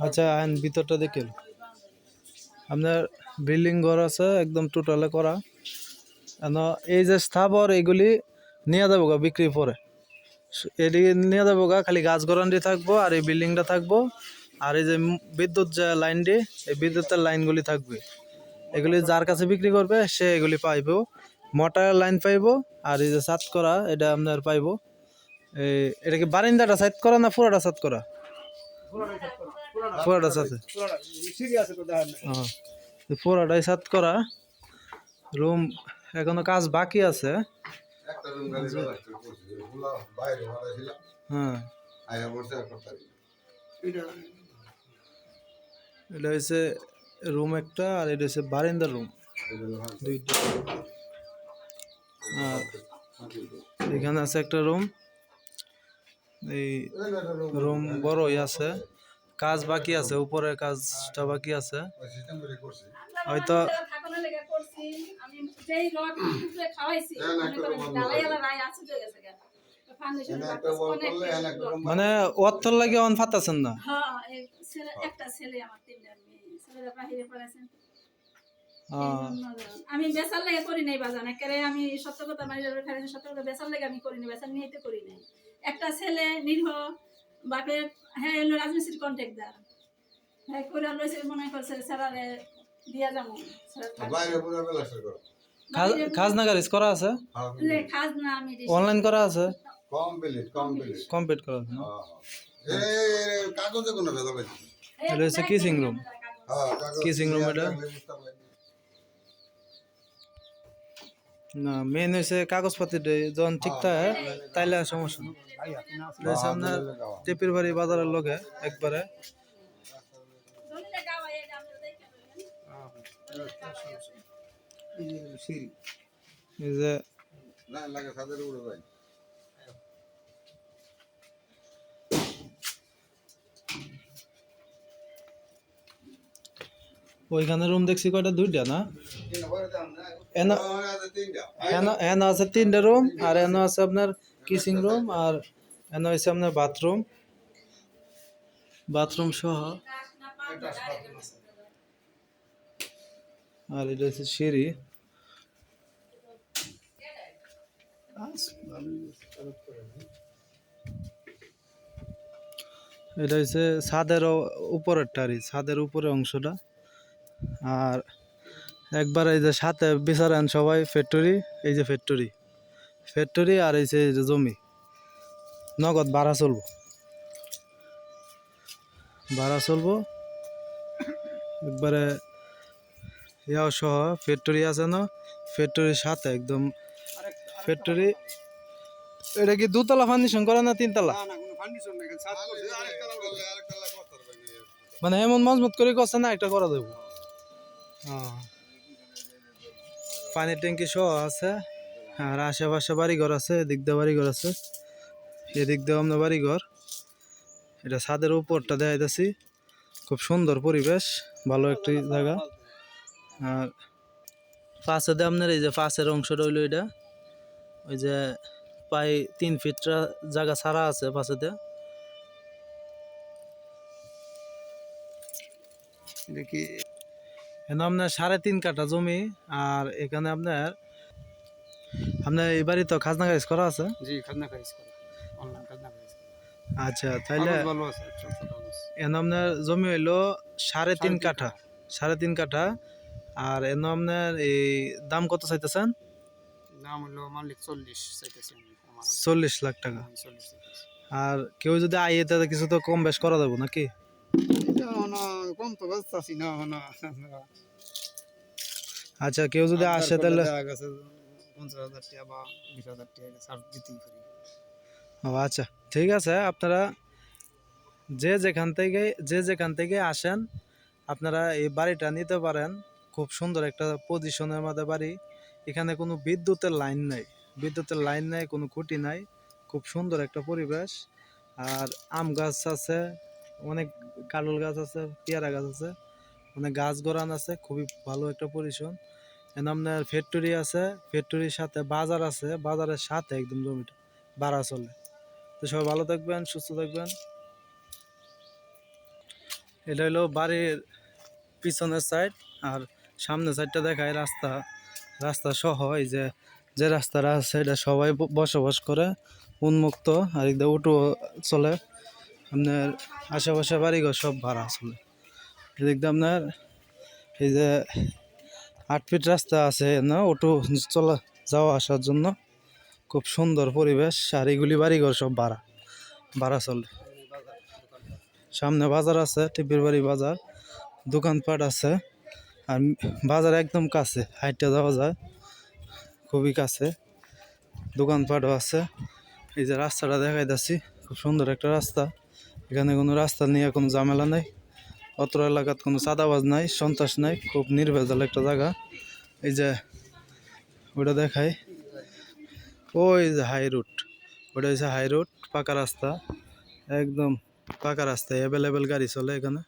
আচ্ছা আইন ভিতরটা দেখেন আপনার বিল্ডিং ঘর আছে একদম টোটালে করা। এই যে স্থাবর এগুলি নিয়ে যাবো গা বিক্রি পরে, এদিকে নিয়ে যাবো গা, খালি গাছ গরান্ডি থাকবো আর এই বিল্ডিংটা থাকবো। আর এই যে বিদ্যুৎ যে লাইনটি, এই বিদ্যুতের লাইনগুলি থাকবে, এগুলি যার কাছে বিক্রি করবে সে এগুলি পাইবো, মোটর লাইন পাইবো। আর এই যে সাত করা এটা আপনার পাইবো। এটা কি বারিন্দাটা সাইড করা না পুরাটা সাত করা? পুরাটা সাথে পুরাটাই সাত করা। রুম এখনো কাজ বাকি আছে। হ্যাঁ এটা হচ্ছে রুম একটা, আর এটা হচ্ছে বারিন্দার রুম দুইটা। আর এখানে আছে একটা রুম, এই রুম বড়ই আছে, কাজ বাকি আছে, উপরে কাজটা বাকি আছে হয়তো। মানে অর্থর লাগে অন ফাতাছেন না। আমি বেচার লাগে করি নাই বাজান, একেবারে আমি সত্য কথা মানে সত্য কথা বেচার লাগে আমি করি নাই, বেচার নিতে করি নাই। একটা ছেলে নিরীহ বাপের, হ্যাঁ এলো রাজমিস্ত্রির কন্ট্রাক্টদার, হ্যাঁ করে লইছে মনে করছে স্যারারে দিয়া যাবো বাইরে পুরো বেলাসের করো। খাজনা গারিজ করা আছে, খাজনা আমি অনলাইন করা আছে, কমপ্লিট করা আছে। এই কাগজে কোনো ভেজাল নাই। এটা হচ্ছে কিসিং রুম, কিসিং রুম এটা না, মেন হচ্ছে কাগজপাতি যখন ঠিক থাকে তাইলে সমস্যা নেই। আপনার টেপির বাড়ি বাজারের লগে একবারে এই যে ওইখানে রুম দেখছি কয়টা, দুইটা না, এন আছে তিনটা রুম, আর এন আছে আপনার কিচিং রুম, আর এন হচ্ছে আপনার বাথরুম, বাথরুম সহ। আর এটা হচ্ছে সিঁড়ি। এটা হচ্ছে ছাদের উপরের টারি, ছাদের উপরে অংশটা। আর একবার এই যে সাথে বিচারেন সবাই ফ্যাক্টরি, এই যে ফ্যাক্টরি, ফ্যাক্টরি আর এই যে জমি নগদ ভাড়া চলবো, ভাড়া চলবো একবারে ইয়াও সহ। ফ্যাক্টরি আছে না, ফ্যাক্টরির সাথে একদম ফ্যাক্টরি। এটা কি দুতলা ফার্নিশন করা না তিনতলা? মানে এমন মজবুত করে করছে না একটা করা দেবো। পানির ট্যাঙ্কি সহ আছে, আর আশেপাশে বাড়িঘর আছে, এদিক দিয়ে বাড়িঘর আছে, এদিক দিয়ে আমরা বাড়িঘর। এটা ছাদের উপরটা দেখাইতেছি, খুব সুন্দর পরিবেশ, ভালো একটি জায়গা। আর পাশে দিয়ে আপনার এই যে পাশের অংশটা হইলো এটা, ওই যে প্রায় 3 ফিট জায়গা ছাড়া আছে পাশে দিয়ে। দেখি এখানে আপনার 3.5 কাঠা জমি, আর এখানে আপনার এই বাড়ি তো খাজনা খারিজ করা আছে। জি খাজনা খারিজ করা, অনলাইন খাজনা খারিজ। আচ্ছা তাইলে ভালো আছে, এখানে আপনার জমি হইলো 3.5 কাঠা, 3.5 কাঠা। আর এনে আপনার এই দাম কত চাইতেছেন? দাম হলো মালিক 40 চাইতেছেন, 40 লাখ টাকা। আর কেউ যদি আইয়ে তাহলে কিছু তো কম বেশ করা যাবে নাকি? কম তো বেচতাছি না। আচ্ছা কেউ যদি আসে তাহলে 50,000 টাকা বা 20,000 টাকা ছাড় দিতেই পারি। আচ্ছা ঠিক আছে, আপনারা যে যেখান থেকে আসেন আপনারা এই বাড়িটা নিতে পারেন। খুব সুন্দর একটা পজিশনের মধ্যে বাড়ি, এখানে কোনো বিদ্যুতের লাইন নাই, কোনো খুঁটি নাই, খুব সুন্দর একটা পরিবেশ। আর আম গাছ আছে, অনেক কাঁঠাল গাছ আছে, পেয়ারা গাছ আছে, অনেক গাছ গড়ান আছে, খুবই ভালো একটা পজিশন। এখানে আপনার ফ্যাক্টরি আছে, ফ্যাক্টরির সাথে বাজার আছে, বাজারের সাথে একদম জমিটা ভাড়া চলে। তো সবাই ভালো থাকবেন, সুস্থ থাকবেন। এটা হলো বাড়ির পিছনের সাইড, আর সামনের সাইডটা দেখায় রাস্তা, রাস্তা সহ এই যে যে রাস্তাটা আছে এটা সবাই বসবাস করে উন্মুক্ত, আর একদম উঠো চলে। আপনার আশেপাশে বাড়িঘর সব ভাড়া চলে। এদিক দিয়ে আপনার এই যে 8 ফিট রাস্তা আছে না, অটো চলা যাওয়া আসার জন্য খুব সুন্দর পরিবেশ। আর এগুলি বাড়িঘর সব ভাড়া ভাড়া চলে। সামনে বাজার আছে, টিপির বাড়ি বাজার, দোকানপাট আছে। আর বাজার একদম কাছে, হাইটটা যাওয়া যায়, খুবই কাছে, দোকানপাটও আছে। এই যে রাস্তাটা দেখাইতেছি, খুব সুন্দর একটা রাস্তা। এখানে কোনো রাস্তা নিয়ে কোনো ঝামেলা নেই, অত্র এলাকাত কোনো চাঁদাবাজ নাই, সন্ত্রাস নাই, খুব নির্ভেজাল একটা জায়গা। এই যে ওটা দেখাই, ওই যে হাই রুট, ওটা হচ্ছে হাই রুট, পাকা রাস্তা, একদম পাকা রাস্তায় অ্যাভেলেবেল গাড়ি চলে এখানে।